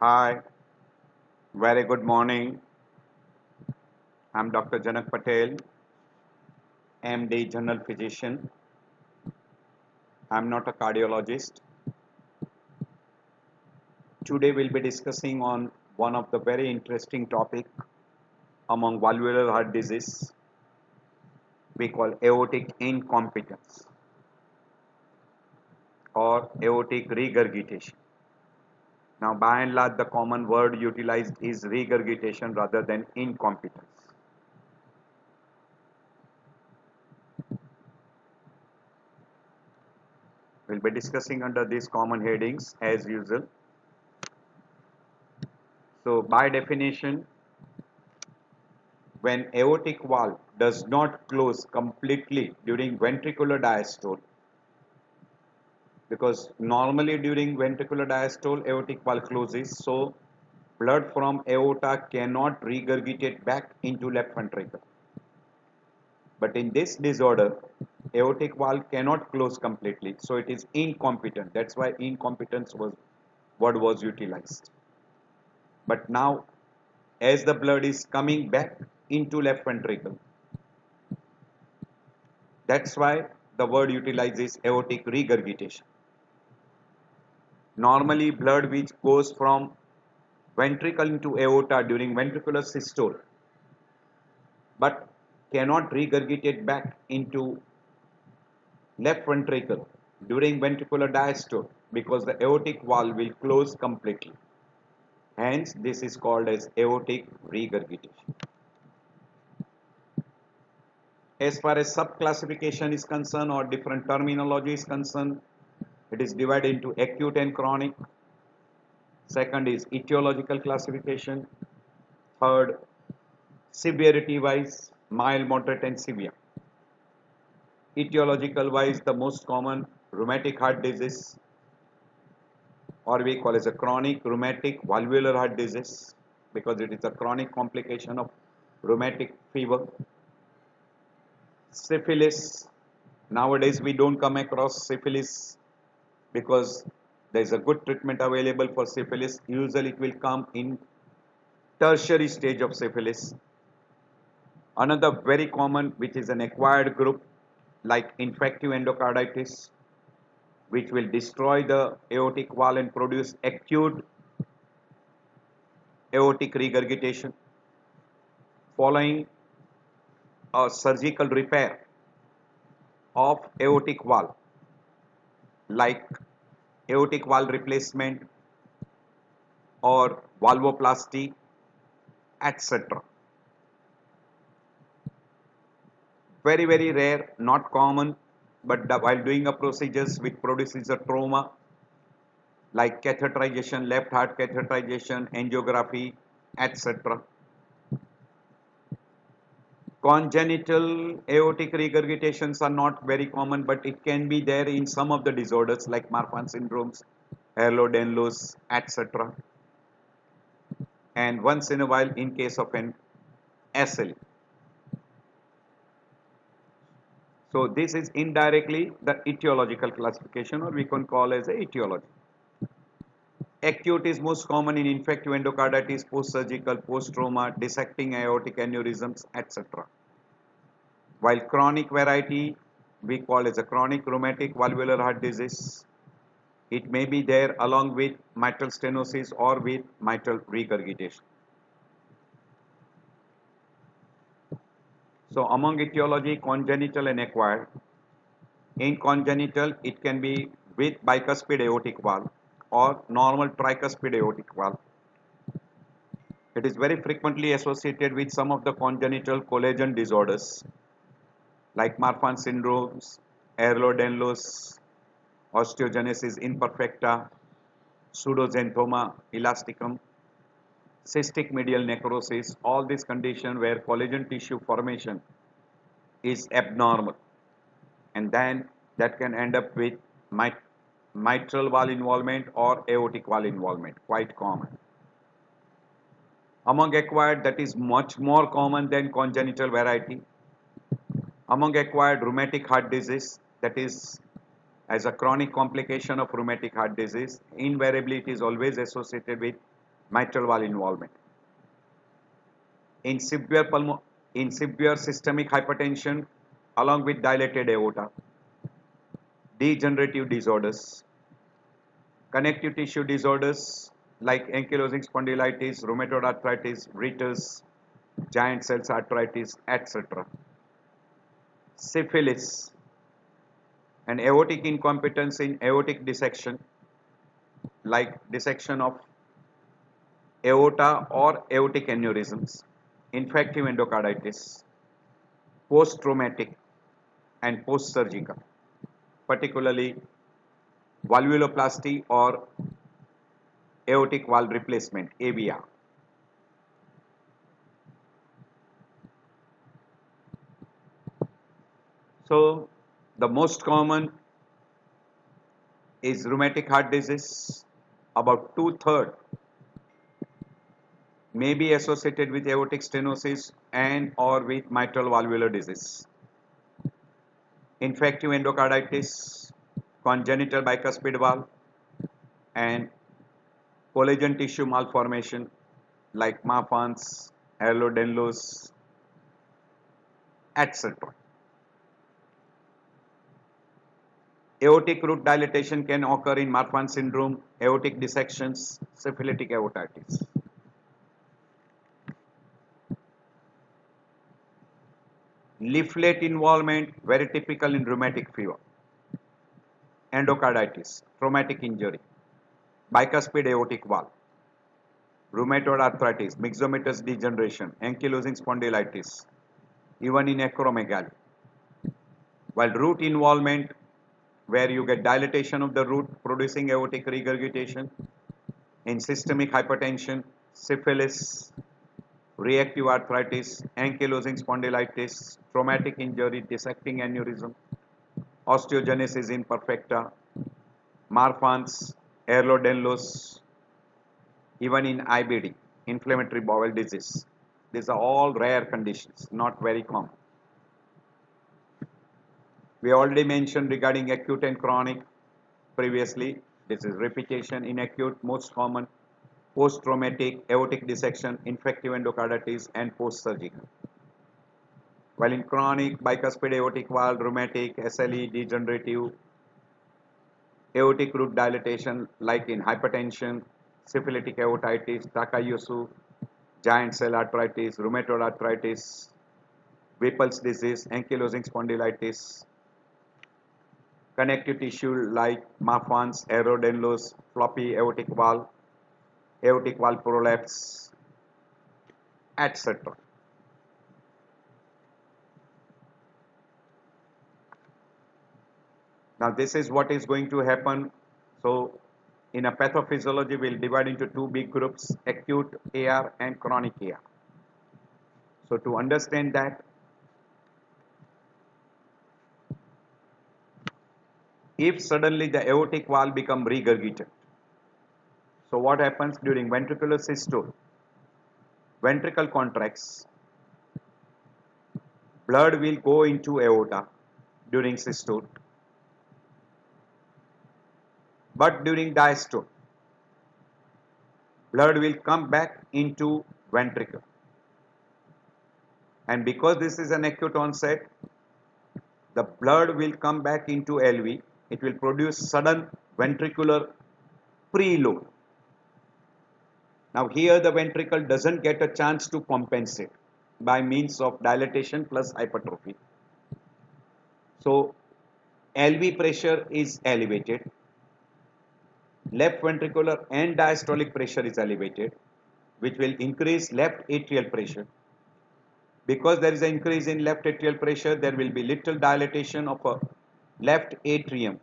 Hi, very good morning. I'm Dr. Janak Patel, MD, General Physician. I'm not a cardiologist. Today we'll be discussing on one of the very interesting topic among valvular heart disease we call aortic incompetence or aortic regurgitation. Now, by and large, the common word utilized is regurgitation rather than incompetence. We'll be discussing under these common headings as usual. So, by definition, when aortic valve does not close completely during ventricular diastole, because normally during ventricular diastole aortic valve closes, so blood from aorta cannot regurgitate back into left ventricle. But in this disorder, aortic valve cannot close completely, so it is incompetent. That's why incompetence word was utilized. But now, as the blood is coming back into left ventricle, that's why the word utilizes aortic regurgitation. Normally, blood which goes from ventricle into aorta during ventricular systole but cannot regurgitate back into left ventricle during ventricular diastole because the aortic valve will close completely. Hence, this is called as aortic regurgitation. As far as subclassification is concerned or different terminology is concerned, it is divided into acute and chronic. Second is etiological classification. Third, severity wise, mild, moderate and severe. Etiological wise, the most common rheumatic heart disease, or we call as a chronic rheumatic valvular heart disease because it is a chronic complication of rheumatic fever. Syphilis, nowadays we don't come across syphilis because there is a good treatment available for syphilis. Usually it will come in tertiary stage of syphilis. Another very common, which is an acquired group like infective endocarditis, which will destroy the aortic wall and produce acute aortic regurgitation following a surgical repair of aortic valve like aortic valve replacement or valvoplasty, etc. Very rare, not common, but while doing a procedures which produces a trauma like catheterization, left heart catheterization, angiography, etc. Congenital aortic regurgitations are not very common, but it can be there in some of the disorders like Marfan syndromes, Ehlers-Danlos, etc. And once in a while in case of an SLE. So this is indirectly the etiological classification, or we can call as a etiology. Acute is most common in infective endocarditis, post-surgical, post-trauma, dissecting aortic aneurysms, etc. While chronic variety we call as a chronic rheumatic valvular heart disease. It may be there along with mitral stenosis or with mitral regurgitation. So among etiology, congenital and acquired. In congenital, it can be with bicuspid aortic valve or normal tricuspid aortic valve. It is very frequently associated with some of the congenital collagen disorders like Marfan syndromes, Ehlers-Danlos, osteogenesis imperfecta, pseudoxanthoma elasticum, cystic medial necrosis, all these conditions where collagen tissue formation is abnormal, and then that can end up with mitral valve involvement or aortic valve involvement, quite common. Among acquired, that is much more common than congenital variety. Among acquired rheumatic heart disease, that is as a chronic complication of rheumatic heart disease, invariably it is always associated with mitral valve involvement. In severe systemic hypertension, along with dilated aorta, degenerative disorders, connective tissue disorders like ankylosing spondylitis, rheumatoid arthritis, Ritter's, giant cells arthritis, etc. Syphilis and aortic incompetence in aortic dissection like dissection of aorta or aortic aneurysms, infective endocarditis, post-traumatic and post-surgical, particularly valvuloplasty or aortic valve replacement, AVR. So the most common is rheumatic heart disease. About 2/3 may be associated with aortic stenosis and or with mitral valvular disease. Infective endocarditis, congenital bicuspid valve, and collagen tissue malformation like Marfan's, Ehlers-Danlos, etc. Aortic root dilatation can occur in Marfan syndrome, aortic dissections, syphilitic aortitis. Leaflet involvement, very typical in rheumatic fever. Endocarditis, traumatic injury, bicuspid aortic valve, rheumatoid arthritis, myxomatous degeneration, ankylosing spondylitis, even in acromegaly. While root involvement, where you get dilatation of the root producing aortic regurgitation, in systemic hypertension, syphilis, reactive arthritis, ankylosing spondylitis, traumatic injury, dissecting aneurysm, osteogenesis imperfecta, Marfan's, Ehlers-Danlos, even in IBD, inflammatory bowel disease. These are all rare conditions, not very common. We already mentioned regarding acute and chronic previously. This is repetition. In acute, most common post-traumatic aortic dissection, infective endocarditis, and post-surgical. While in chronic, bicuspid aortic valve, rheumatic, SLE, degenerative, aortic root dilatation like in hypertension, syphilitic aortitis, Takayasu, giant cell arthritis, rheumatoid arthritis, Whipple's disease, ankylosing spondylitis, connective tissue like Marfan's, Ehlers-Danlos, floppy aortic valve prolapse, etc. Now this is what is going to happen. So in a pathophysiology, we'll divide into two big groups, acute AR and chronic AR. So to understand that, if suddenly the aortic valve become regurgitated, so what happens during ventricular systole? Ventricle contracts, blood will go into aorta during systole, but during diastole, blood will come back into ventricle. And because this is an acute onset, the blood will come back into LV. It will produce sudden ventricular preload. Now here the ventricle doesn't get a chance to compensate by means of dilatation plus hypertrophy. So LV pressure is elevated, left ventricular and diastolic pressure is elevated, which will increase left atrial pressure. Because there is an increase in left atrial pressure, there will be little dilatation of a left atrium.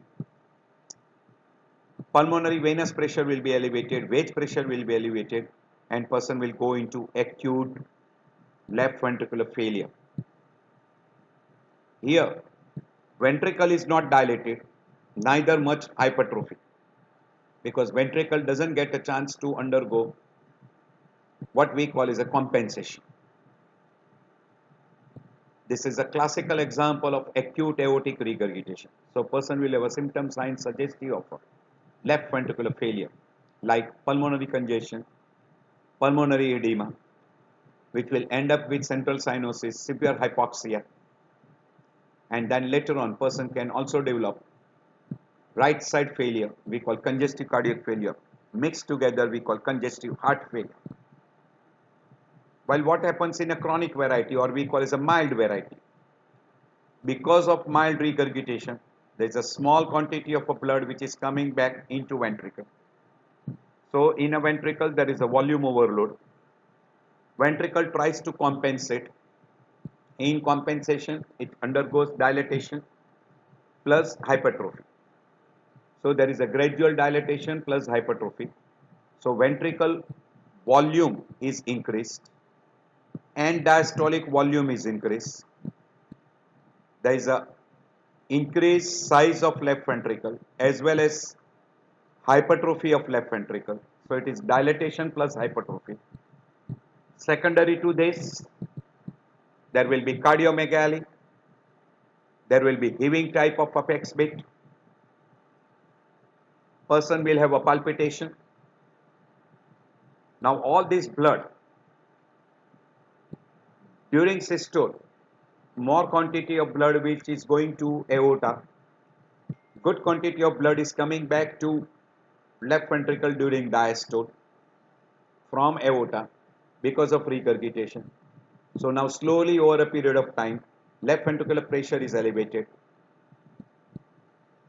Pulmonary venous pressure will be elevated, wedge pressure will be elevated, and person will go into acute left ventricular failure. Here, ventricle is not dilated, neither much hypertrophy, because ventricle doesn't get a chance to undergo what we call as a compensation. This is a classical example of acute aortic regurgitation. So person will have a symptom sign suggestive of a left ventricular failure like pulmonary congestion, pulmonary edema, which will end up with central cyanosis, severe hypoxia, and then later on person can also develop right side failure, we call congestive cardiac failure. Mixed together, we call congestive heart failure. While what happens in a chronic variety, or we call as a mild variety, because of mild regurgitation, there is a small quantity of a blood which is coming back into ventricle. So in a ventricle, there is a volume overload. Ventricle tries to compensate. In compensation, it undergoes dilatation plus hypertrophy. So there is a gradual dilatation plus hypertrophy. So ventricle volume is increased and diastolic volume is increased. There is a increased size of left ventricle as well as hypertrophy of left ventricle. So it is dilatation plus hypertrophy. Secondary to this, there will be cardiomegaly. There will be heaving type of apex beat. Person will have a palpitation. Now all this blood during systole, more quantity of blood which is going to aorta, good quantity of blood is coming back to left ventricle during diastole from aorta because of regurgitation. So now slowly over a period of time, left ventricular pressure is elevated.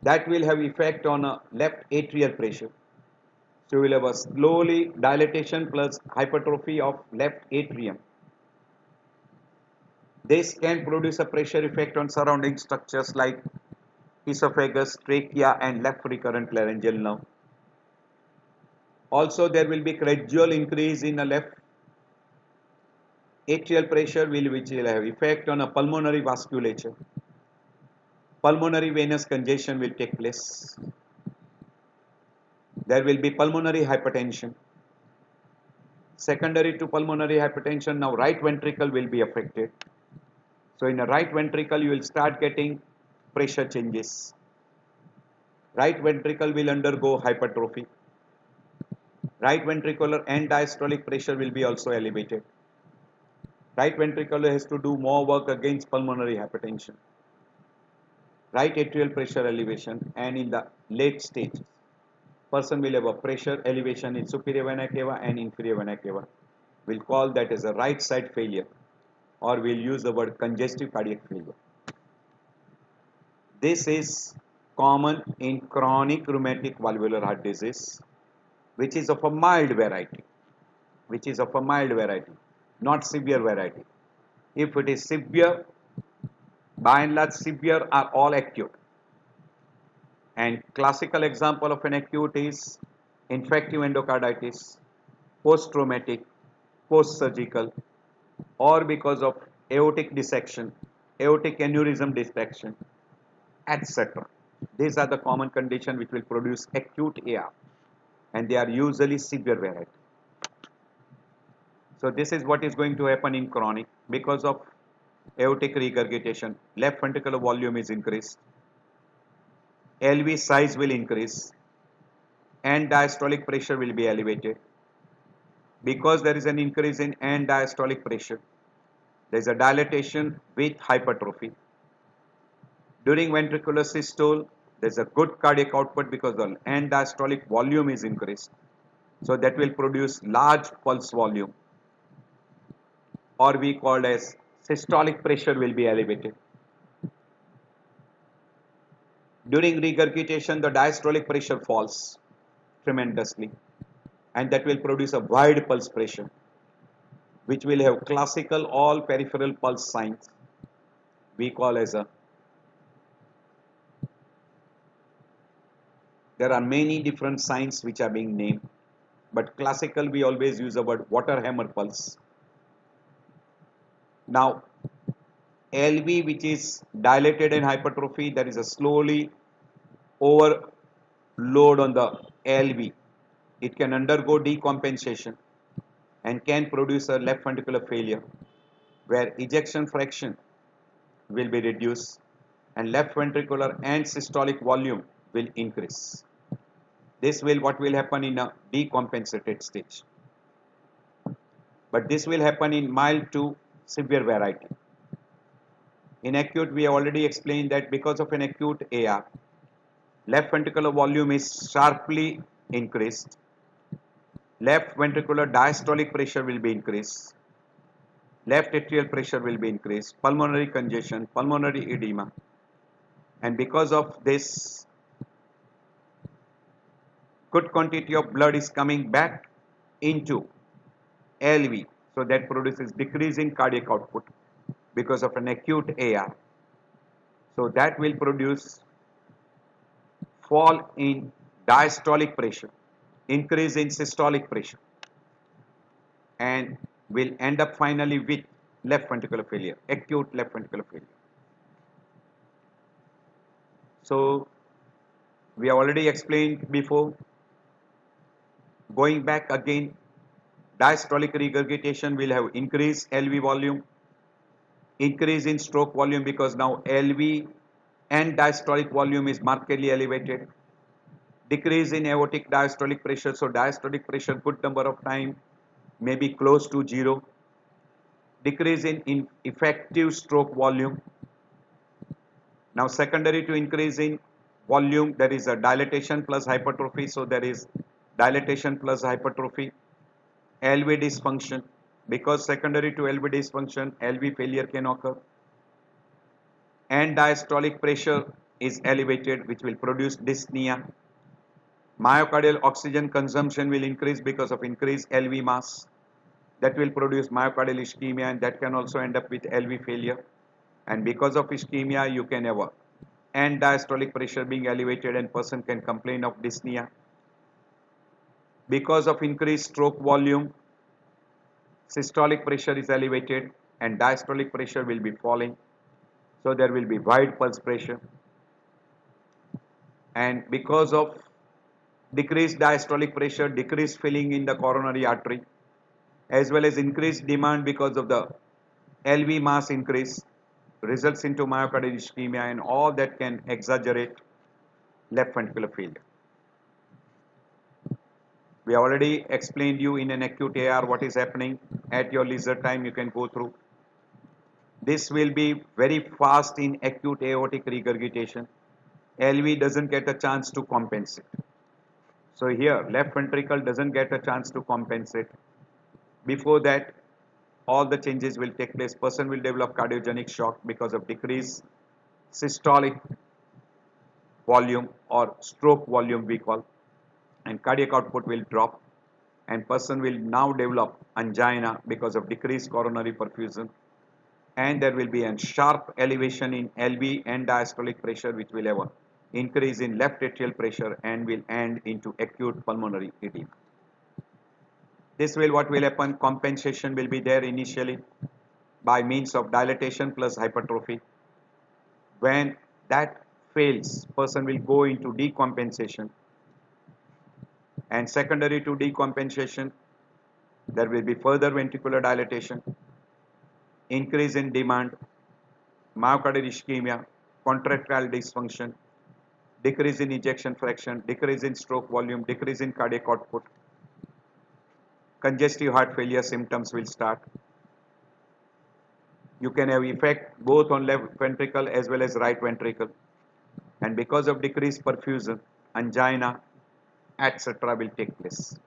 That will have effect on a left atrial pressure. So you will have a slowly dilatation plus hypertrophy of left atrium. This can produce a pressure effect on surrounding structures like esophagus, trachea and left recurrent laryngeal nerve. Also there will be gradual increase in the left atrial pressure which will have effect on a pulmonary vasculature. Pulmonary venous congestion will take place. There will be pulmonary hypertension. Secondary to pulmonary hypertension, now right ventricle will be affected. So in the right ventricle you will start getting pressure changes. Right ventricle will undergo hypertrophy. Right ventricular and diastolic pressure will be also elevated. Right ventricle has to do more work against pulmonary hypertension. Right atrial pressure elevation, and in the late stages, person will have a pressure elevation in superior vena cava and inferior vena cava. We'll call that as a right side failure, or we'll use the word congestive cardiac failure. This is common in chronic rheumatic valvular heart disease, which is of a mild variety, not severe variety. If it is severe, by and large severe are all acute. And classical example of an acute is infective endocarditis, post-traumatic, post-surgical, or because of aortic dissection, aortic aneurysm dissection, etc. These are the common conditions which will produce acute AR, and they are usually severe variety. So this is what is going to happen in chronic because of aortic regurgitation. Left ventricular volume is increased, LV size will increase, and diastolic pressure will be elevated. Because there is an increase in end diastolic pressure, there is a dilatation with hypertrophy. During ventricular systole, there is a good cardiac output because the end diastolic volume is increased. So that will produce large pulse volume, or we call as systolic pressure will be elevated. During regurgitation, the diastolic pressure falls tremendously, and that will produce a wide pulse pressure, which will have classical all peripheral pulse signs we call as a. There are many different signs which are being named, but classical we always use the word water hammer pulse. Now LV, which is dilated and hypertrophy, there is a slowly overload on the LV. It can undergo decompensation and can produce a left ventricular failure where ejection fraction will be reduced and left ventricular and systolic volume will increase. This will what will happen in a decompensated stage. but this will happen in mild to severe variety. In acute, we have already explained that because of an acute AR, left ventricular volume is sharply increased, left ventricular diastolic pressure will be increased, left atrial pressure will be increased, pulmonary congestion, pulmonary edema, and because of this, good quantity of blood is coming back into LV, so that produces decrease in cardiac output because of an acute AR. So that will produce fall in diastolic pressure, increase in systolic pressure, and will end up finally with left ventricular failure, acute left ventricular failure. So we have already explained before. Going back again, diastolic regurgitation will have increased LV volume, increase in stroke volume because now LV and diastolic volume is markedly elevated, decrease in aortic diastolic pressure, so diastolic pressure good number of time may be close to zero, decrease in effective stroke volume. Now secondary to increase in volume, there is a dilatation plus hypertrophy, so there is dilatation plus hypertrophy, LV dysfunction, because secondary to LV dysfunction, LV failure can occur, and diastolic pressure is elevated, which will produce dyspnea. Myocardial oxygen consumption will increase because of increased LV mass, that will produce myocardial ischemia, and that can also end up with LV failure. And because of ischemia, you can have a and diastolic pressure being elevated, and person can complain of dyspnea. Because of increased stroke volume, systolic pressure is elevated and diastolic pressure will be falling, so there will be wide pulse pressure. And because of decreased diastolic pressure, decreased filling in the coronary artery, as well as increased demand because of the LV mass increase, results into myocardial ischemia, and all that can exaggerate left ventricular failure. We already explained you in an acute AR what is happening. At your leisure time, you can go through. This will be very fast in acute aortic regurgitation. LV doesn't get a chance to compensate. So here, left ventricle doesn't get a chance to compensate. Before that, all the changes will take place. Person will develop cardiogenic shock because of decreased systolic volume or stroke volume we call, and cardiac output will drop, and person will now develop angina because of decreased coronary perfusion, and there will be a sharp elevation in LV and diastolic pressure, which will have an increase in left atrial pressure and will end into acute pulmonary edema. This will what will happen, compensation will be there initially by means of dilatation plus hypertrophy. When that fails, person will go into decompensation, and secondary to decompensation, there will be further ventricular dilatation, increase in demand, myocardial ischemia, contractile dysfunction, decrease in ejection fraction, decrease in stroke volume, decrease in cardiac output, congestive heart failure symptoms will start. You can have effect both on left ventricle as well as right ventricle, and because of decreased perfusion, angina, etc. will take place.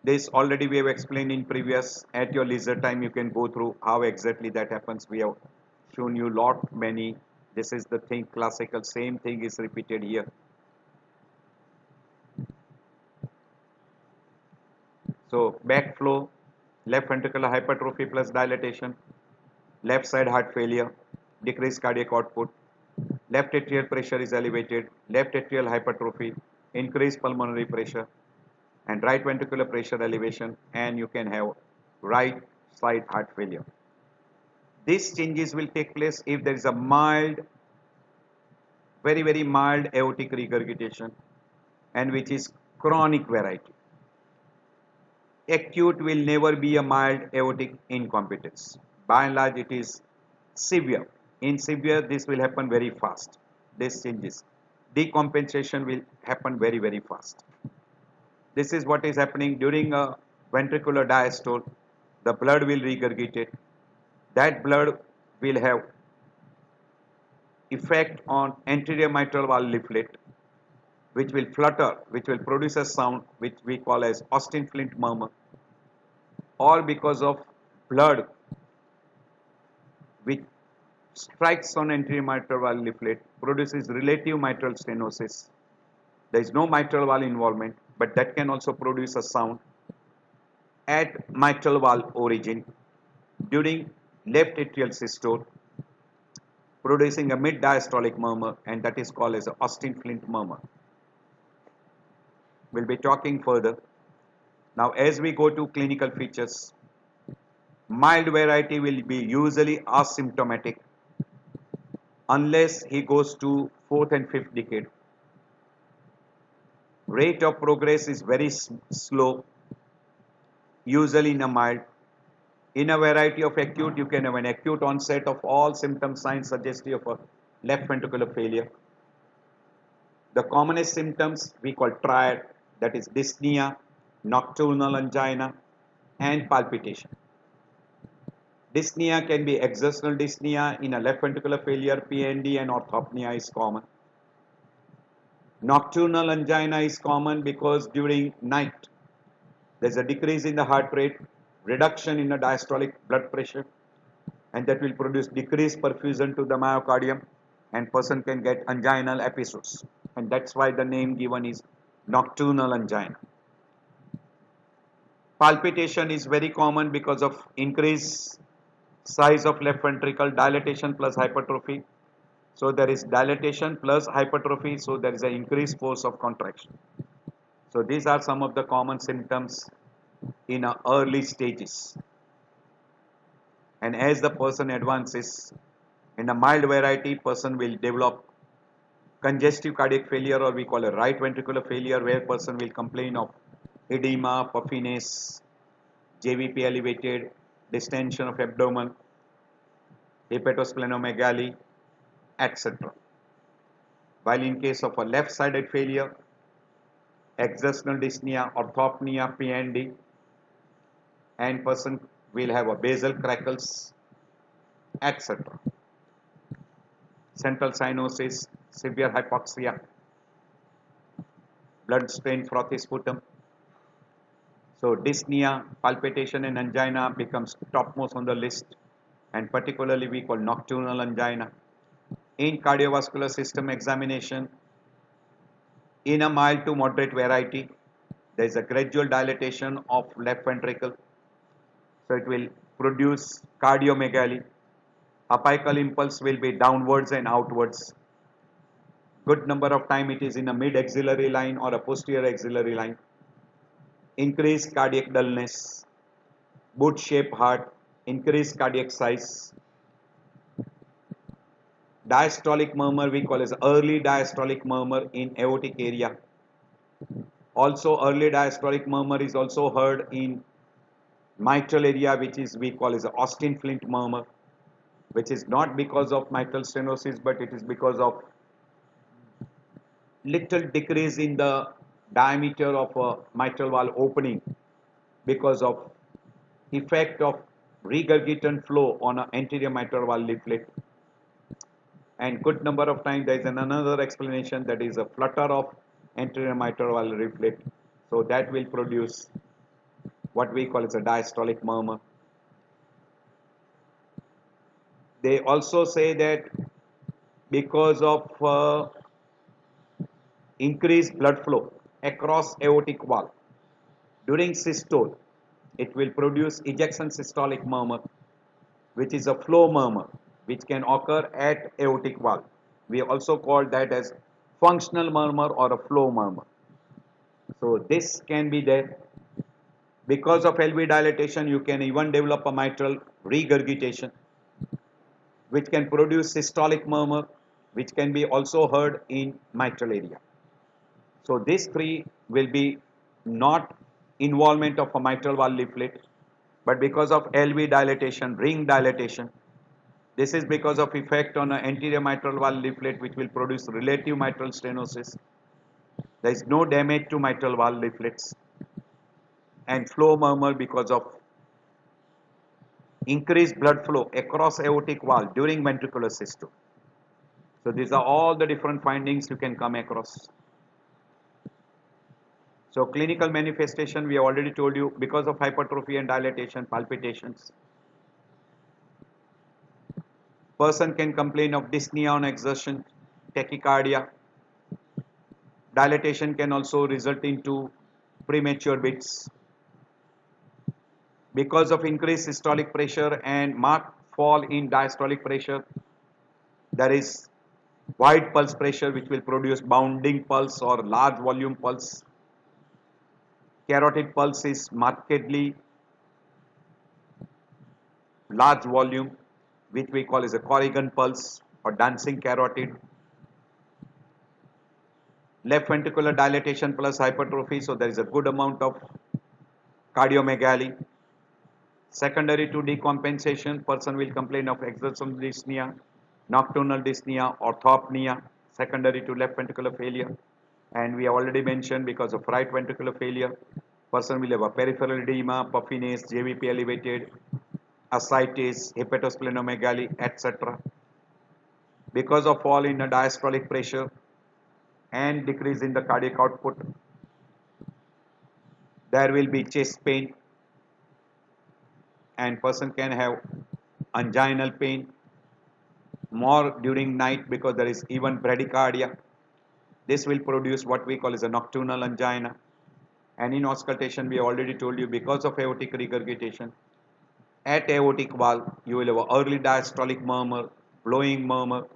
This already we have explained in previous. At your leisure time, you can go through how exactly that happens. We have shown you lot many. This is the thing, classical, same thing is repeated here. So backflow, left ventricular hypertrophy plus dilatation, left side heart failure, decreased cardiac output, left atrial pressure is elevated, left atrial hypertrophy, increased pulmonary pressure, and right ventricular pressure elevation, and you can have right side heart failure. These changes will take place if there is a mild, very mild aortic regurgitation, and which is chronic variety. Acute will never be a mild aortic incompetence. By and large, it is severe. In severe, this will happen very fast. This changes. Decompensation will happen very fast. This is what is happening during a ventricular diastole. The blood will regurgitate. That blood will have effect on anterior mitral valve leaflet, which will flutter, which will produce a sound which we call as Austin Flint murmur, or because of blood which strikes on anterior mitral valve leaflet produces relative mitral stenosis. There is no mitral valve involvement, but that can also produce a sound at mitral valve origin during left atrial systole, producing a mid diastolic murmur, and that is called as a Austin Flint murmur. We'll be talking further. Now, as we go to clinical features, mild variety will be usually asymptomatic unless he goes to fourth and fifth decade. Rate of progress is very slow, usually in a mild. In a variety of acute, you can have an acute onset of all symptom signs suggestive of a left ventricular failure. The commonest symptoms we call triad, that is dyspnea, nocturnal angina, and palpitation. Dyspnea can be exertional dyspnea in a left ventricular failure, PND, and orthopnea is common. Nocturnal angina is common because during night there is a decrease in the heart rate, reduction in the diastolic blood pressure, and that will produce decreased perfusion to the myocardium, and person can get anginal episodes, and that's why the name given is nocturnal angina. Palpitation is very common because of increased size of left ventricle, dilatation plus hypertrophy. So there is dilatation plus hypertrophy, so there is an increased force of contraction. So these are some of the common symptoms in early stages. And as the person advances, in a mild variety, person will develop congestive cardiac failure, or we call a right ventricular failure, where person will complain of edema, puffiness, JVP elevated, distension of abdomen, hepatosplenomegaly, etc. While in case of a left-sided failure, exertional dyspnea, orthopnea, PND, and person will have a basal crackles, etc. Central cyanosis, severe hypoxia, blood stain frothy sputum. So dyspnea, palpitation, and angina becomes topmost on the list, and particularly we call nocturnal angina. In cardiovascular system examination, in a mild to moderate variety, there is a gradual dilatation of left ventricle, so it will produce cardiomegaly. Apical impulse will be downwards and outwards. Good number of time it is in a mid axillary line or a posterior axillary line. Increased cardiac dullness, boot shaped heart, increased cardiac size. Diastolic murmur we call as early diastolic murmur in aortic area. Also early diastolic murmur is also heard in mitral area, which is we call as Austin Flint murmur, which is not because of mitral stenosis, but it is because of little decrease in the diameter of a mitral valve opening because of effect of regurgitant flow on an anterior mitral valve leaflet. And good number of times there is another explanation, that is a flutter of anterior mitral valve leaflet. So that will produce what we call as a diastolic murmur. They also say that because of increased blood flow across aortic valve during systole, it will produce ejection systolic murmur, which is a flow murmur, which can occur at aortic valve. We also call that as functional murmur or a flow murmur. So this can be there. Because of LV dilatation, you can even develop a mitral regurgitation, which can produce systolic murmur, which can be also heard in mitral area. So these three will be not involvement of a mitral valve leaflet, but because of LV dilatation, ring dilatation. This is because of effect on an anterior mitral valve leaflet, which will produce relative mitral stenosis. There is no damage to mitral valve leaflets. and flow murmur because of increased blood flow across aortic valve during ventricular systole. So these are all the different findings you can come across. So clinical manifestation, we have already told you, because of hypertrophy and dilatation, palpitations. Person can complain of dyspnea on exertion, tachycardia. Dilatation can also result into premature beats. Because of increased systolic pressure and marked fall in diastolic pressure, there is wide pulse pressure which will produce bounding pulse or large volume pulse. Carotid pulse is markedly large volume, which we call as a Corrigan pulse or dancing carotid. Left ventricular dilatation plus hypertrophy, so there is a good amount of cardiomegaly. Secondary to decompensation, person will complain of exertional dyspnea, nocturnal dyspnea, orthopnea, secondary to left ventricular failure. And we have already mentioned, because of right ventricular failure, person will have a peripheral edema, puffiness, JVP elevated, ascites, hepatosplenomegaly, etc. Because of fall in the diastolic pressure and decrease in the cardiac output, there will be chest pain, and person can have anginal pain more during night because there is even bradycardia. This will produce what we call as a nocturnal angina. And in auscultation, we already told you, because of aortic regurgitation, at aortic valve, you will have early diastolic murmur, blowing murmur,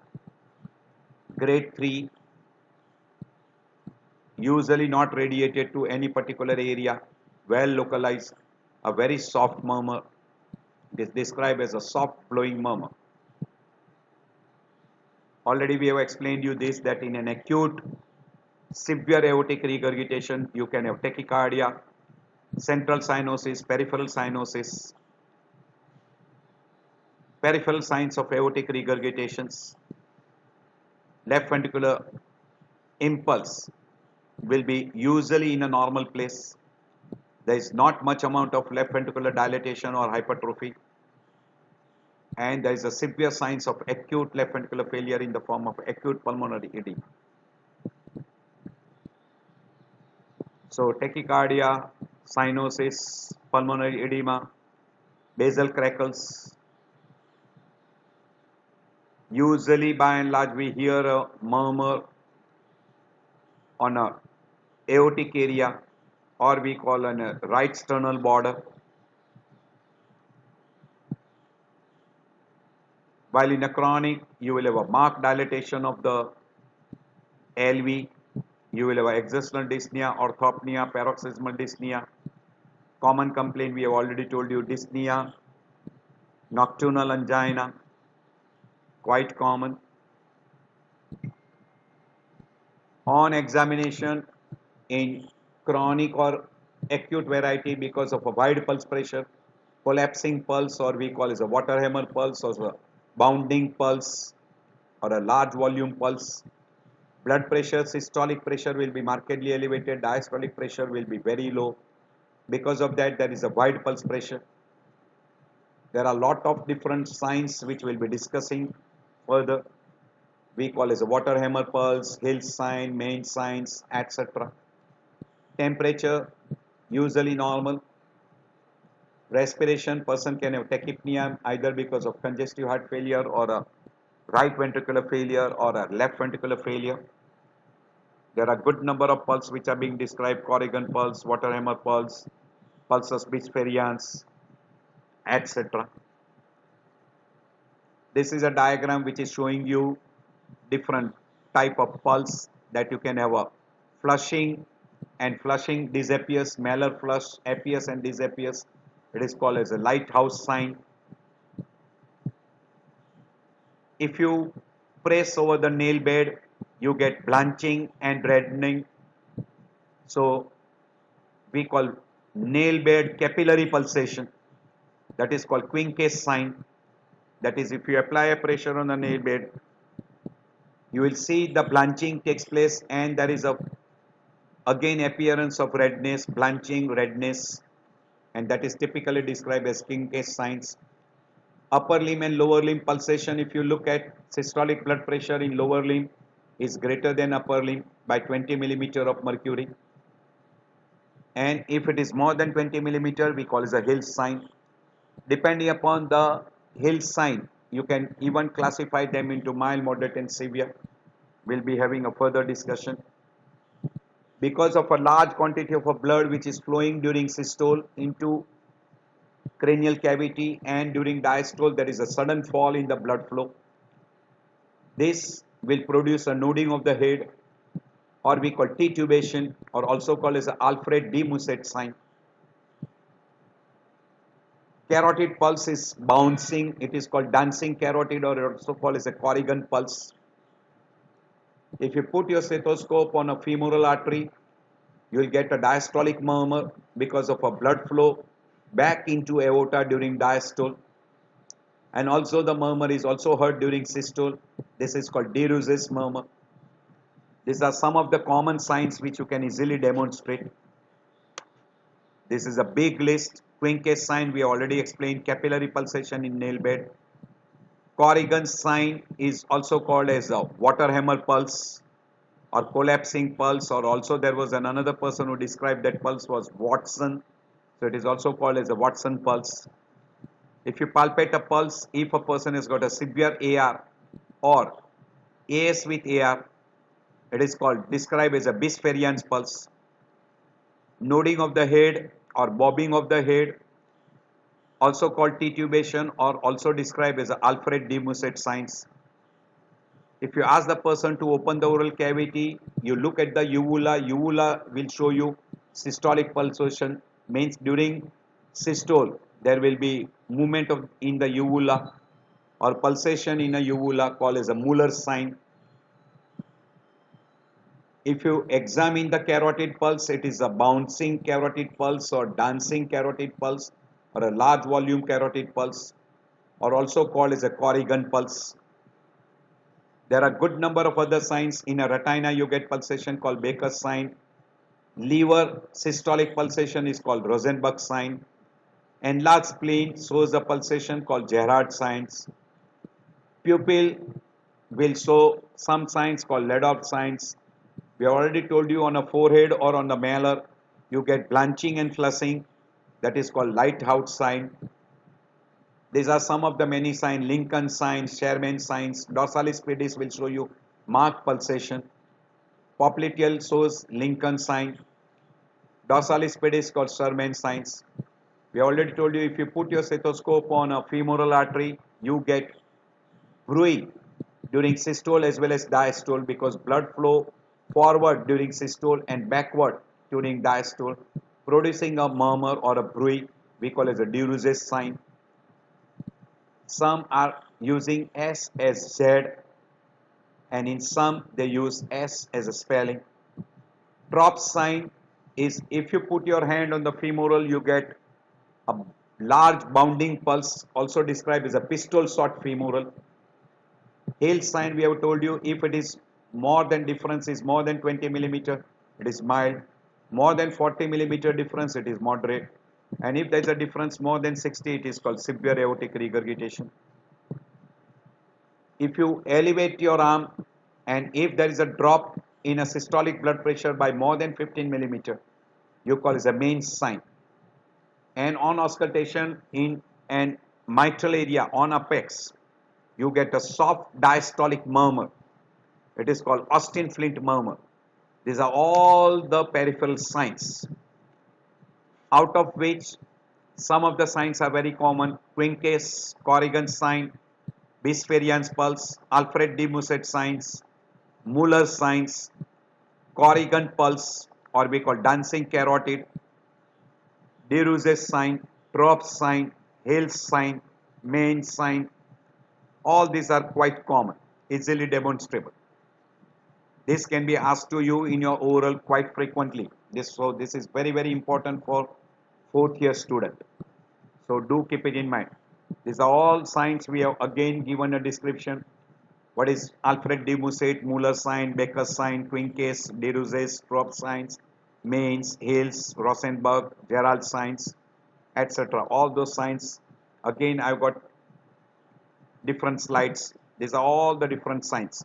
grade 3, usually not radiated to any particular area, well localized, a very soft murmur. It is described as a soft blowing murmur. Already we have explained you this, that in an acute severe aortic regurgitation, you can have tachycardia, central cyanosis, peripheral cyanosis. Peripheral signs of aortic regurgitations, left ventricular impulse will be usually in a normal place. There is not much amount of left ventricular dilatation or hypertrophy, and there is a severe signs of acute left ventricular failure in the form of acute pulmonary edema. So tachycardia, cyanosis, pulmonary edema, basal crackles. Usually by and large we hear a murmur on a aortic area, or we call on a right sternal border. While in a chronic, you will have a marked dilatation of the LV, you will have a exertional dyspnea, orthopnea, paroxysmal dyspnea. Common complaint, we have already told you, dyspnea, nocturnal angina, quite common. On examination, in chronic or acute variety, because of a wide pulse pressure, collapsing pulse, or we call as a water hammer pulse, or a bounding pulse, or a large volume pulse. Blood pressure, systolic pressure will be markedly elevated, diastolic pressure will be very low. Because of that, there is a wide pulse pressure. There are a lot of different signs which we'll be discussing further. We call as a water hammer pulse, Hill sign, main signs, etc. Temperature usually normal. Respiration, person can have tachypnea either because of congestive heart failure or a right ventricular failure or a left ventricular failure. There are good number of pulse which are being described: Corrigan pulse, water hammer pulse, pulsus Bispherians, etc. This is a diagram which is showing you different type of pulse, that you can have a flushing, and flushing disappears, malar flush appears and disappears. It is called as a lighthouse sign. If you press over the nail bed, you get blanching and reddening. So we call nail bed capillary pulsation. That is called Quincke's sign. That is, if you apply a pressure on the nail bed, you will see the blanching takes place, and there is a again appearance of redness, blanching, redness. and that is typically described as Quincke signs. Upper limb and lower limb pulsation, if you look at systolic blood pressure in lower limb is greater than upper limb by 20 millimeter of mercury, and if it is more than 20 millimeter we call it a Hill sign. Depending upon the Hill sign, you can even classify them into mild, moderate and severe. We'll be having a further discussion. Because of a large quantity of a blood which is flowing during systole into cranial cavity and during diastole there is a sudden fall in the blood flow. This will produce a nodding of the head, or we call titubation, or also called as Alfred de Musset sign. Carotid pulse is bouncing, it is called dancing carotid, or also called as a Corrigan pulse. If you put your stethoscope on a femoral artery, you will get a diastolic murmur because of a blood flow back into aorta during diastole, and also the murmur is also heard during systole. This is called de Rousse's murmur. These are some of the common signs which you can easily demonstrate. This is a big list. Quincke sign we already explained, capillary pulsation in nail bed. Corrigan sign is also called as a water hammer pulse or collapsing pulse, or also there was another person who described that pulse was Watson. So it is also called as a Watson pulse. If you palpate a pulse, if a person has got a severe AR or AS with AR, it is called described as a Bispherians pulse. Nodding of the head or bobbing of the head, also called titubation, or also described as Alfred de Musset signs. If you ask the person to open the oral cavity, you look at the uvula. Uvula will show you systolic pulsation. Means during systole there will be movement of in the uvula or pulsation in a uvula called as a Muller's sign. If you examine the carotid pulse, it is a bouncing carotid pulse or dancing carotid pulse or a large volume carotid pulse, or also called as a Corrigan pulse. There are good number of other signs. In a retina you get pulsation called Baker's sign. Liver systolic pulsation is called Rosenberg sign. Enlarged spleen shows a pulsation called Gerard signs. Pupil will show some signs called Ledorf signs. We already told you on a forehead or on the malar you get blanching and flushing, that is called Lighthouse sign. These are some of the many signs: Lincoln signs, Sherman signs. Dorsalis pedis will show you marked pulsation. Popliteal shows Lincoln sign. Dorsalis pedis called Sherman signs. We already told you if you put your stethoscope on a femoral artery, you get bruit during systole as well as diastole, because blood flow forward during systole and backward during diastole, producing a murmur or a bruit. We call it as a de Rousse's sign. Some are using S as Z, and in some they use S as a spelling. Trop sign is if you put your hand on the femoral, you get a large bounding pulse, also described as a pistol shot femoral. Hale sign, we have told you, if it is more than difference is more than 20 millimeter, it is mild. More than 40 millimeter difference, it is moderate. And if there is a difference more than 60, it is called severe aortic regurgitation. If you elevate your arm and if there is a drop in a systolic blood pressure by more than 15 millimeter, you call it a Mainz sign. And on auscultation in an mitral area on apex, you get a soft diastolic murmur. It is called Austin Flint murmur. These are all the peripheral signs, out of which some of the signs are very common: Quincke's, Corrigan sign, Bispherians pulse, Alfred de Musset signs, Muller's signs, Corrigan pulse, or we call dancing carotid, de Rousse's sign, Trop's sign, Hale's sign, Mainz sign. All these are quite common, easily demonstrable. This can be asked to you in your oral quite frequently. So this is very, very important for fourth year student. So do keep it in mind. These are all signs. We have again given a description. What is Alfred de Musset, Muller sign, Baker's sign, Quincke's, de Rousse's, Trop signs, Mainz, Hales, Rosenberg, Gerald signs. etc. All those signs. Again, I've got different slides. These are all the different signs.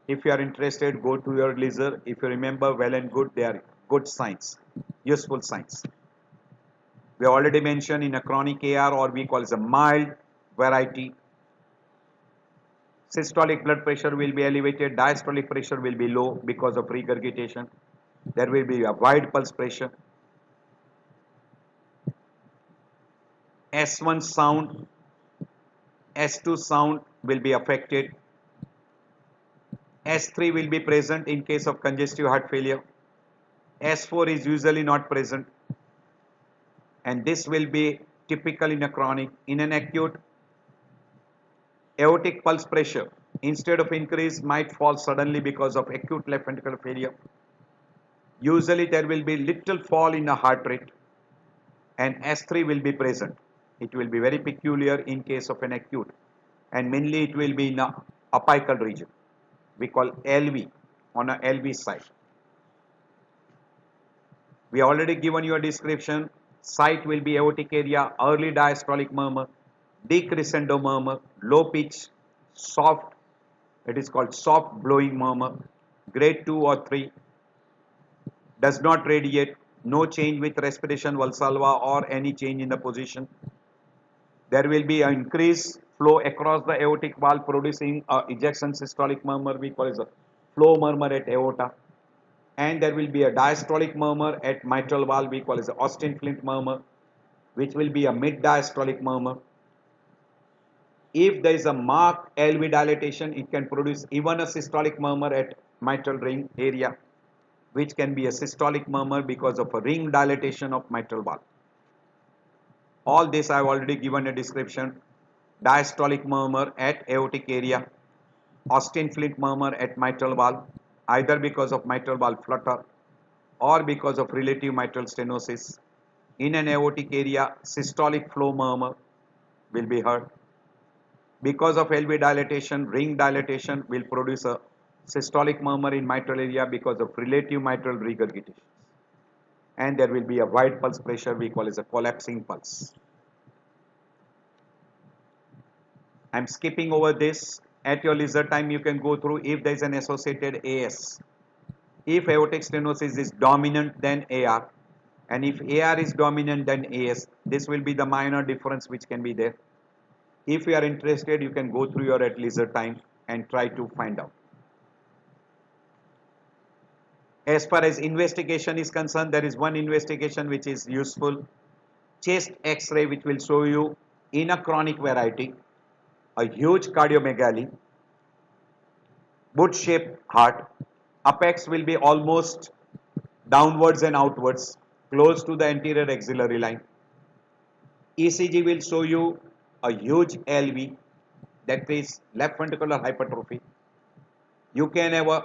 If you are interested, go to your leisure. If you remember well and good, they are good signs, useful signs. We already mentioned in a chronic AR, or we call it a mild variety. Systolic blood pressure will be elevated, diastolic pressure will be low because of regurgitation. There will be a wide pulse pressure. S1 sound, S2 sound will be affected. S3 will be present in case of congestive heart failure. S4 is usually not present, and this will be typical in a chronic. In an acute, aortic pulse pressure instead of increase might fall suddenly because of acute left ventricular failure. Usually there will be little fall in the heart rate, and S3 will be present. It will be very peculiar in case of an acute, and mainly it will be in the apical region. We call LV, on a LV side. We already given you a description. Site will be aortic area, early diastolic murmur, decrescendo murmur, low pitch, soft, it is called soft blowing murmur, grade 2 or 3, does not radiate, no change with respiration valsalva or any change in the position. There will be an increased flow across the aortic valve producing a ejection systolic murmur, we call it a flow murmur at aorta. And there will be a diastolic murmur at mitral valve, we call it the Austin Flint murmur, which will be a mid diastolic murmur. If there is a marked LV dilatation, it can produce even a systolic murmur at mitral ring area, which can be a systolic murmur because of a ring dilatation of mitral valve. All this I have already given a description. Diastolic murmur at aortic area, Austin Flint murmur at mitral valve, either because of mitral valve flutter or because of relative mitral stenosis. In an aortic area, systolic flow murmur will be heard. Because of LV dilatation, ring dilatation will produce a systolic murmur in mitral area because of relative mitral regurgitation. And there will be a wide pulse pressure, we call it a collapsing pulse. I'm skipping over this. At your leisure time, you can go through if there is an associated AS. If aortic stenosis is dominant, then AR. And if AR is dominant, then AS. This will be the minor difference which can be there. If you are interested, you can go through your at leisure time and try to find out. As far as investigation is concerned, there is one investigation which is useful. Chest X-ray, which will show you in a chronic variety, a huge cardiomegaly, boot-shaped heart. Apex will be almost downwards and outwards, close to the anterior axillary line. ECG will show you a huge LV, that is left ventricular hypertrophy. You can have a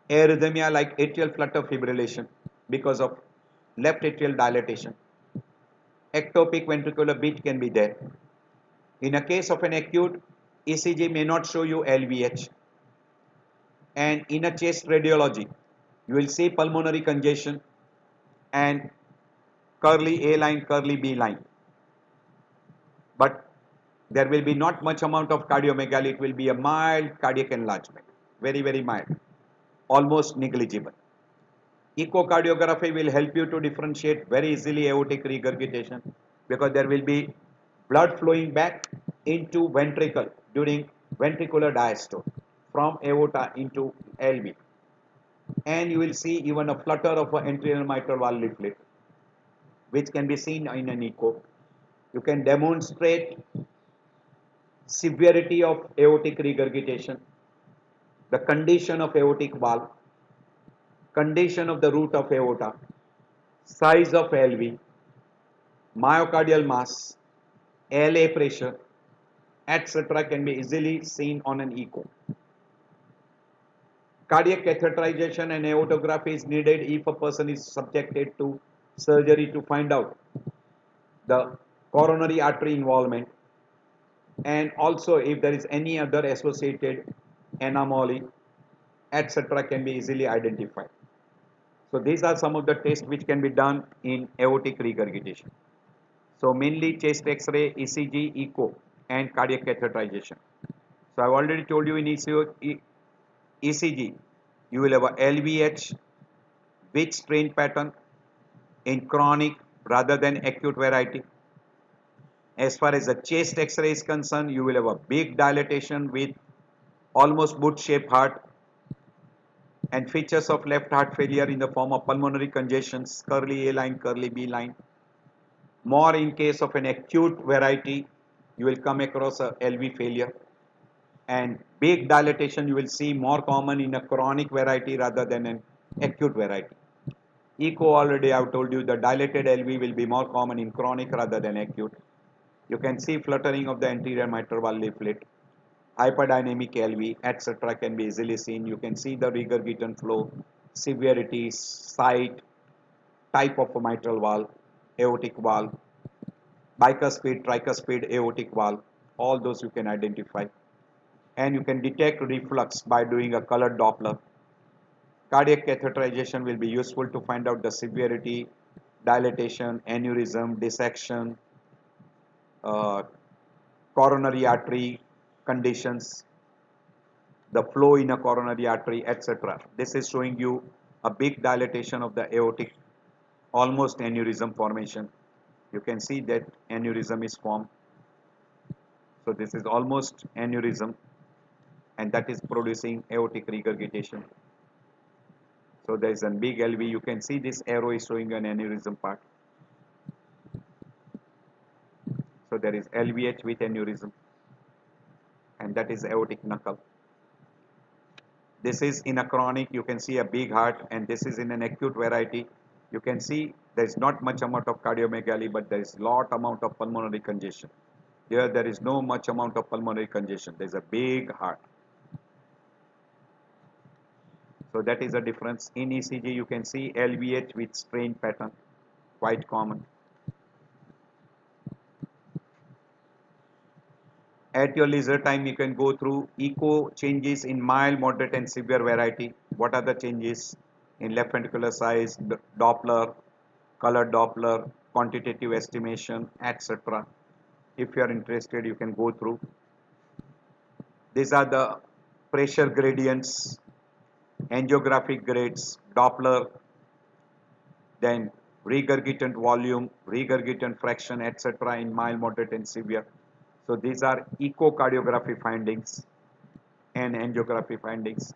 arrhythmia like atrial flutter fibrillation because of left atrial dilatation. Ectopic ventricular beat can be there. In a case of an acute, ECG may not show you LVH. And in a chest radiology, you will see pulmonary congestion and curly A line, curly B line. But there will be not much amount of cardiomegaly. It will be a mild cardiac enlargement, very, very mild, almost negligible. Echocardiography will help you to differentiate very easily aortic regurgitation because there will be blood flowing back into ventricle during ventricular diastole from aorta into LV. And you will see even a flutter of an anterior mitral valve leaflet, which can be seen in an echo. You can demonstrate severity of aortic regurgitation, the condition of aortic valve, condition of the root of aorta, size of LV, myocardial mass, LA pressure, etc. can be easily seen on an echo. Cardiac catheterization and aortography is needed if a person is subjected to surgery to find out the coronary artery involvement, and also if there is any other associated anomaly, etc. can be easily identified. So these are some of the tests which can be done in aortic regurgitation. So mainly chest X-ray, ECG, echo, and cardiac catheterization. So I've already told you in ECG, you will have a LVH with strain pattern in chronic rather than acute variety. As far as the chest X-ray is concerned, you will have a big dilatation with almost boot-shaped heart and features of left heart failure in the form of pulmonary congestions, curly A line, curly B line. More in case of an acute variety, you will come across a LV failure. And big dilatation you will see more common in a chronic variety rather than an acute variety. Echo already I have told you the dilated LV will be more common in chronic rather than acute. You can see fluttering of the anterior mitral valve leaflet, hyperdynamic LV, etc. can be easily seen. You can see the regurgitant flow, severity, site, type of a mitral valve, aortic valve, bicuspid, tricuspid, aortic valve, all those you can identify. And you can detect reflux by doing a colored Doppler. Cardiac catheterization will be useful to find out the severity, dilatation, aneurysm, dissection, uh, coronary artery conditions, the flow in a coronary artery, etc. This is showing you a big dilatation of the aortic, almost aneurysm formation. You can see that aneurysm is formed. So this is almost aneurysm, and that is producing aortic regurgitation. So there is a big LV. You can see this arrow is showing an aneurysm part. So there is LVH with aneurysm, and that is aortic knuckle. This is in a chronic, you can see a big heart, and this is in an acute variety. You can see there is not much amount of cardiomegaly, but there is lot amount of pulmonary congestion. Here there is no much amount of pulmonary congestion. There is a big heart. So that is a difference. In ECG, you can see LVH with strain pattern, quite common. At your leisure time, you can go through echo changes in mild, moderate, and severe variety. What are the changes in left ventricular size, Doppler, colored Doppler, quantitative estimation, etc. If you are interested, you can go through. These are the pressure gradients, angiographic grades, Doppler, then regurgitant volume, regurgitant fraction, etc. in mild, moderate, and severe. So these are echocardiography findings and angiography findings.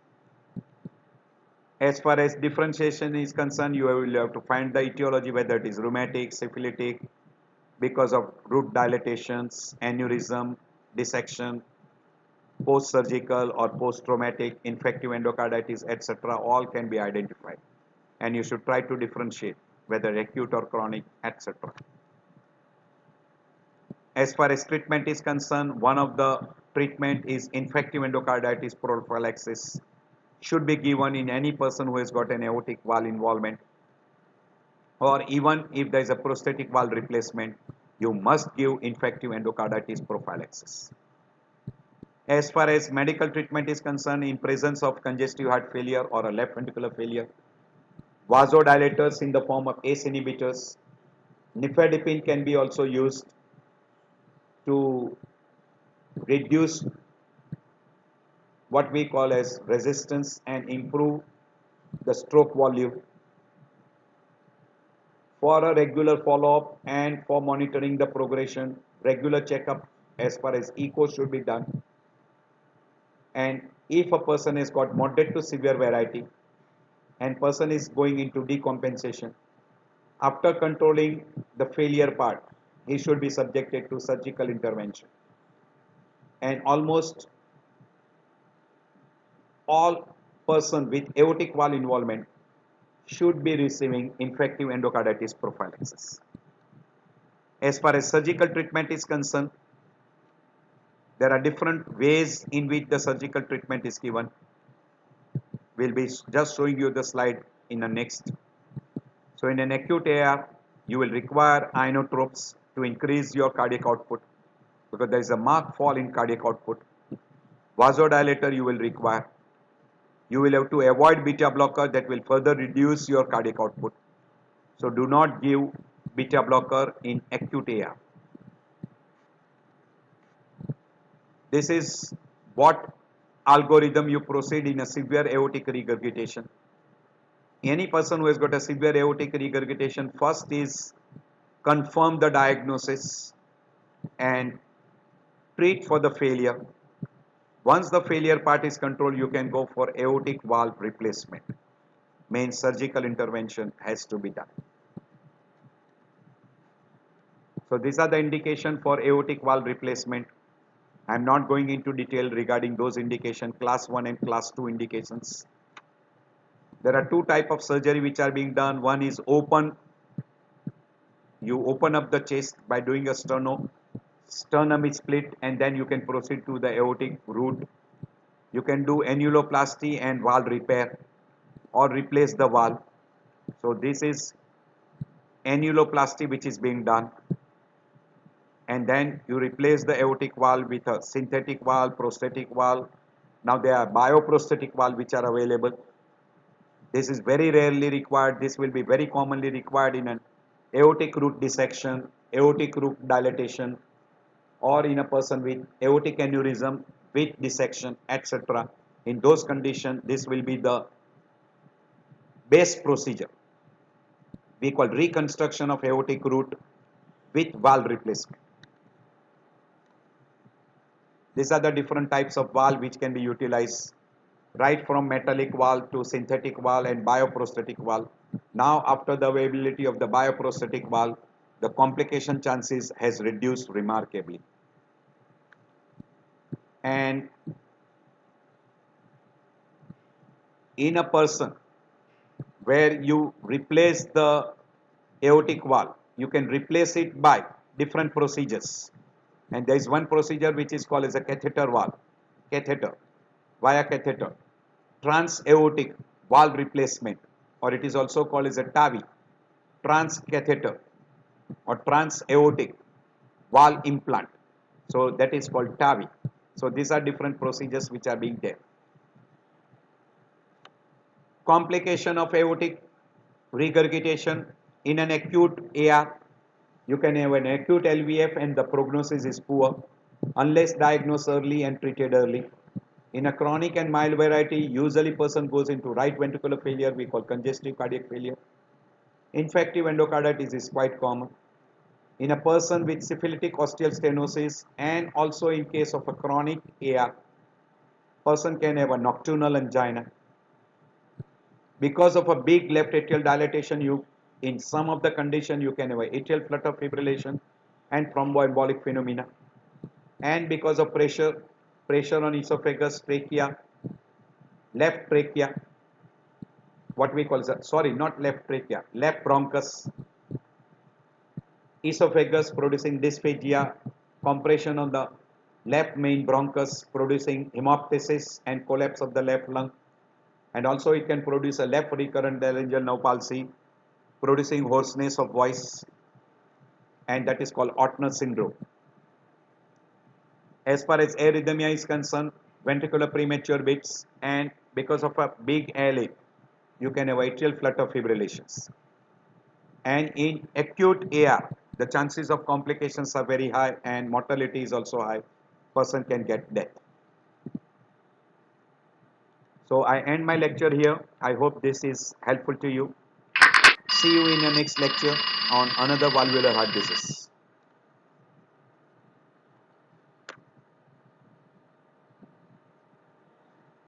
As far as differentiation is concerned, you will have to find the etiology, whether it is rheumatic, syphilitic, because of root dilatations, aneurysm, dissection, post-surgical or post-traumatic, infective endocarditis, etc. all can be identified. And you should try to differentiate whether acute or chronic, etc. As far as treatment is concerned, one of the treatment is infective endocarditis prophylaxis. Should be given in any person who has got an aortic valve involvement, or even if there is a prosthetic valve replacement, you must give infective endocarditis prophylaxis. As far as medical treatment is concerned, in presence of congestive heart failure or a left ventricular failure, vasodilators in the form of ACE inhibitors, nifedipine can be also used to reduce what we call as resistance and improve the stroke volume. For a regular follow-up and for monitoring the progression, regular checkup as far as echo should be done. And if a person has got moderate to severe variety and person is going into decompensation, after controlling the failure part, he should be subjected to surgical intervention. And almost all person with aortic valve involvement should be receiving infective endocarditis prophylaxis. As far as surgical treatment is concerned, there are different ways in which the surgical treatment is given. We'll be just showing you the slide in the next. So in an acute AR, you will require inotropes to increase your cardiac output because there is a marked fall in cardiac output. Vasodilator you will require. You will have to avoid beta blocker that will further reduce your cardiac output. So do not give beta blocker in acute AR. This is what algorithm you proceed in a severe aortic regurgitation. Any person who has got a severe aortic regurgitation, first is confirm the diagnosis and treat for the failure. Once the failure part is controlled, you can go for aortic valve replacement. Main surgical intervention has to be done. So these are the indication for aortic valve replacement. I am not going into detail regarding those indications, class 1 and class 2 indications. There are two types of surgery which are being done. One is open. You open up the chest by doing a sternum is split, and then you can proceed to the aortic root. You can do annuloplasty and valve repair or replace the valve. So this is annuloplasty which is being done, and then you replace the aortic valve with a synthetic valve, prosthetic valve. Now there are bioprosthetic valve which are available. This is very rarely required. This will be very commonly required in an aortic root dissection, aortic root dilatation, or in a person with aortic aneurysm with dissection, etc. In those conditions, this will be the best procedure. We call reconstruction of aortic root with valve replacement. These are the different types of valve which can be utilized, right from metallic valve to synthetic valve and bioprosthetic valve. Now after the availability of the bioprosthetic valve, the complication chances has reduced remarkably. And in a person where you replace the aortic valve, you can replace it by different procedures. And there is one procedure which is called as a catheter valve, catheter, via catheter, transaortic valve replacement, or it is also called as a TAVI, transcatheter or transaortic valve implant. So that is called TAVI. So these are different procedures which are being there. Complication of aortic regurgitation in an acute AR. You can have an acute LVF and the prognosis is poor unless diagnosed early and treated early. In a chronic and mild variety, usually person goes into right ventricular failure, we call congestive cardiac failure. Infective endocarditis is quite common. In a person with syphilitic ostial stenosis and also in case of a chronic AR, person can have a nocturnal angina. Because of a big left atrial dilatation, in some of the condition you can have atrial flutter fibrillation and thromboembolic phenomena. And because of pressure on esophagus, trachea, left trachea, what we call, sorry, not left trachea, left bronchus, esophagus producing dysphagia, compression on the left main bronchus producing hemoptysis and collapse of the left lung. And also it can produce a left recurrent laryngeal nerve palsy producing hoarseness of voice, and that is called Ortner syndrome. As far as arrhythmia is concerned, ventricular premature beats, and because of a big LA, you can have atrial flutter fibrillations. And in acute AR, the chances of complications are very high and mortality is also high. Person can get death. So I end my lecture here. I hope this is helpful to you. See you in the next lecture on another valvular heart disease.